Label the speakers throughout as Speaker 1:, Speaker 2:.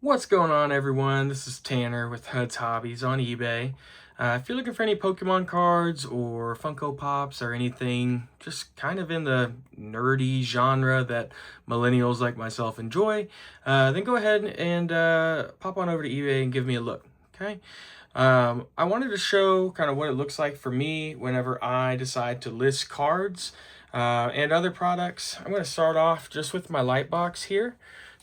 Speaker 1: What's going on, everyone? This is Tanner with HUD's Hobbies on eBay. If you're looking for any Pokemon cards or Funko Pops or anything just kind of in the nerdy genre that millennials like myself enjoy, then go ahead and pop on over to eBay and give me a look, okay? I wanted to show kind of what it looks like for me whenever I decide to list cards and other products. I'm going to start off just with my light box here.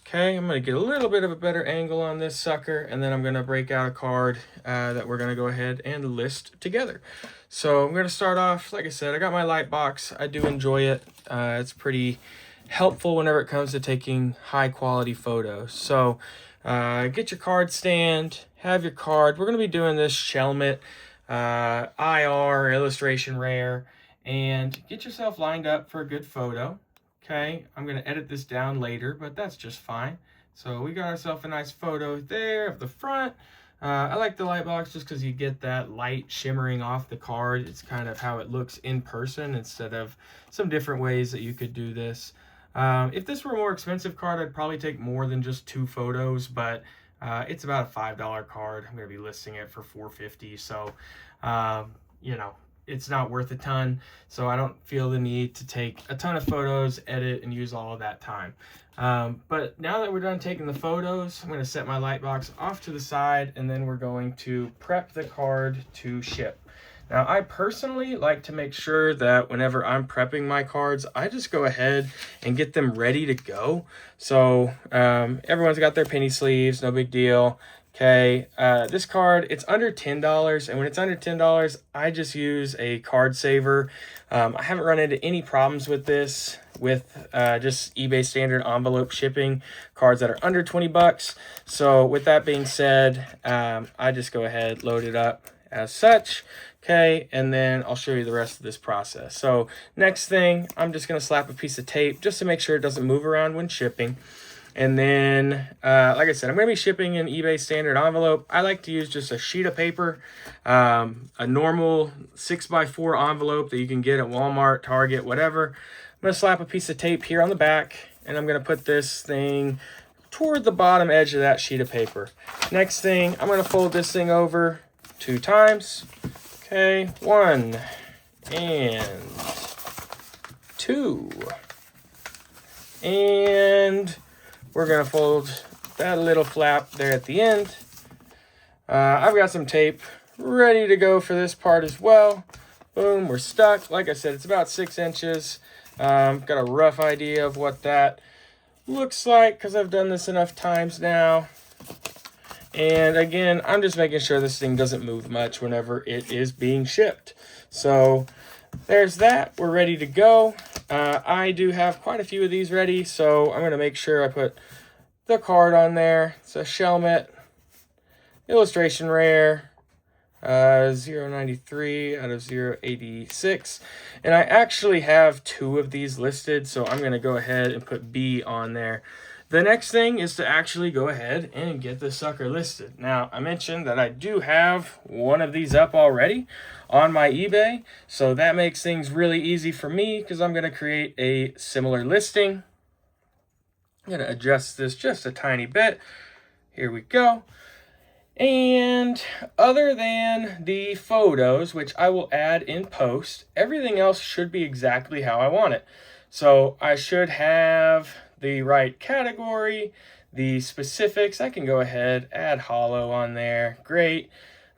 Speaker 1: Okay, I'm going to get a little bit of a better angle on this sucker, and then I'm going to break out a card that we're going to go ahead and list together. So I'm going to start off, like I said, I got my light box. I do enjoy it. It's pretty helpful whenever it comes to taking high quality photos. So get your card stand, have your card. We're going to be doing this Shelmet, IR, illustration rare, and get yourself lined up for a good photo. Okay, I'm going to edit this down later, but that's just fine. So we got ourselves a nice photo there of the front. I like the light box just because you get that light shimmering off the card. It's kind of how it looks in person instead of some different ways that you could do this. If this were a more expensive card, I'd probably take more than just 2 photos, but it's about a $5 card. I'm going to be listing it for $4.50, so you know, it's not worth a ton, so I don't feel the need to take a ton of photos, edit, and use all of that time. But now that we're done taking the photos, I'm going to set my light box off to the side, and then we're going to prep the card to ship. Now, I personally like to make sure that whenever I'm prepping my cards, I just go ahead and get them ready to go. So everyone's got their penny sleeves, no big deal. Okay, this card, it's under $10, and when it's under $10, I just use a card saver. I haven't run into any problems with this, with just eBay standard envelope shipping cards that are under 20 bucks. So with that being said, I just go ahead, load it up as such. Okay, and then I'll show you the rest of this process. So next thing, I'm just gonna slap a piece of tape just to make sure it doesn't move around when shipping. And then, like I said, I'm going to be shipping an eBay standard envelope. I like to use just a sheet of paper, a normal 6x4 envelope that you can get at Walmart, Target, whatever. I'm going to slap a piece of tape here on the back, and I'm going to put this thing toward the bottom edge of that sheet of paper. Next thing, I'm going to fold this thing over 2 times. Okay, 1 and 2. And we're going to fold that little flap there at the end. I've got some tape ready to go for this part as well. Boom, we're stuck. Like I said, it's about 6 inches. Got a rough idea of what that looks like because I've done this enough times now. And again, I'm just making sure this thing doesn't move much whenever it is being shipped. So there's that. We're ready to go. I do have quite a few of these ready, so I'm going to make sure I put the card on there. It's a Shelmet illustration rare, 0.93 out of 0.86. And I actually have 2 of these listed, so I'm going to go ahead and put B on there. The next thing is to actually go ahead and get the sucker listed. Now, I mentioned that I do have one of these up already on my eBay, so that makes things really easy for me because I'm going to create a similar listing. I'm going to adjust this just a tiny bit. Here we go. And other than the photos, which I will add in post, everything else should be exactly how I want it. So I should have the right category, the specifics. I can go ahead, add hollow on there. Great.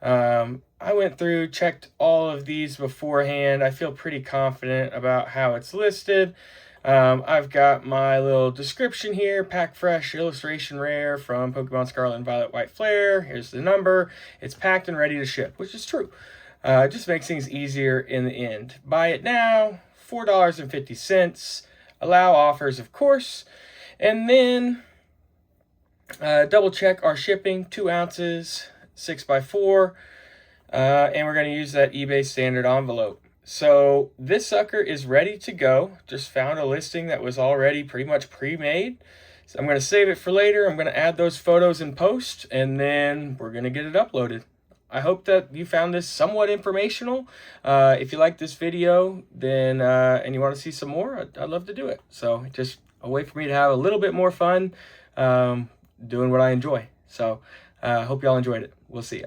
Speaker 1: I went through, checked all of these beforehand. I feel pretty confident about how it's listed. I've got my little description here, pack fresh, illustration rare from Pokemon Scarlet and Violet White Flare. Here's the number. It's packed and ready to ship, which is true. It just makes things easier in the end. Buy it now, $4.50. Allow offers, of course. And then double check our shipping, 2 ounces, 6x4. And we're going to use that eBay standard envelope. So this sucker is ready to go. Just found a listing that was already pretty much pre-made. So I'm going to save it for later. I'm going to add those photos in post, and then we're going to get it uploaded. I hope that you found this somewhat informational. If you like this video, then and you want to see some more, I'd love to do it. So just a way for me to have a little bit more fun doing what I enjoy. So hope y'all enjoyed it. We'll see you.